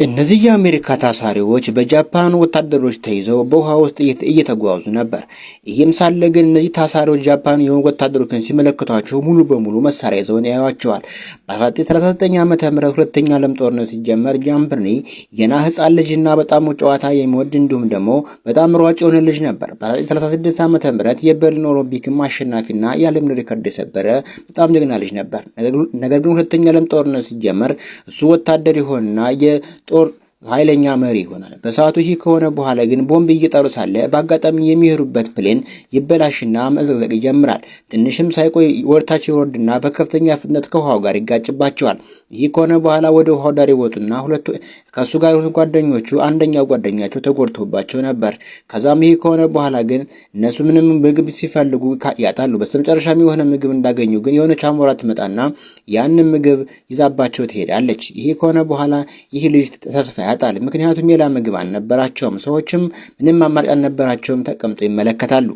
እነዚህ የአሜሪካ ታሳሪዎች በጃፓን ወታደሮች ተይዘው በውሃ ውስጥ እየተጓዙ ነበር። ይህም ሳለ ግን እነዚህ ታሳሪዎች ጃፓን የሆኑ ወታደሮችን ሲመለከቷቸው ሙሉ በሙሉ መሳሪያ ይዘውን ያዩዋቸዋል። በ1939 ዓ.ም ሁለተኛ ዓለም ጦርነት ሲጀመር ጃምበርኒ ገና ህፃን ልጅና በጣም ጨዋታ የሚወድ እንዲሁም ደግሞ በጣም ሯጭ የሆነ ልጅ ነበር። በ1936 ዓ.ም የበርሊን ኦሎምፒክም አሸናፊና የዓለም ሪከርድ የሰበረ በጣም ጀግና ልጅ ነበር። ነገር ግን ሁለተኛ ዓለም ጦርነት ሲጀመር እሱ ወታደር ይሆንና ጦር ኃይለኛ መሪ ይሆናል። በሰዓቱ ይህ ከሆነ በኋላ ግን ቦምብ እየጣሉ ሳለ በአጋጣሚ የሚሄዱበት ፕሌን ይበላሽና መዘግዘግ ይጀምራል። ትንሽም ሳይቆይ ወርታች ይወርድና በከፍተኛ ፍጥነት ከውሃው ጋር ይጋጭባቸዋል። ይህ ከሆነ በኋላ ወደ ውሃው ዳር ይወጡና ከሱ ጋር የሆኑ ጓደኞቹ አንደኛው ጓደኛቸው ተጎድቶባቸው ነበር። ከዛም ይህ ከሆነ በኋላ ግን እነሱ ምንም ምግብ ሲፈልጉ ያጣሉ። በስተመጨረሻም የሆነ ምግብ እንዳገኙ ግን የሆነች አሞራ ትመጣና ያንን ምግብ ይዛባቸው ትሄዳለች። ይህ ከሆነ በኋላ ይህ ልጅ ተስፋ ያጣል። ምክንያቱም ሌላ ምግብ አልነበራቸውም። ሰዎችም ምንም አማራጭ አልነበራቸውም። ተቀምጠው ይመለከታሉ።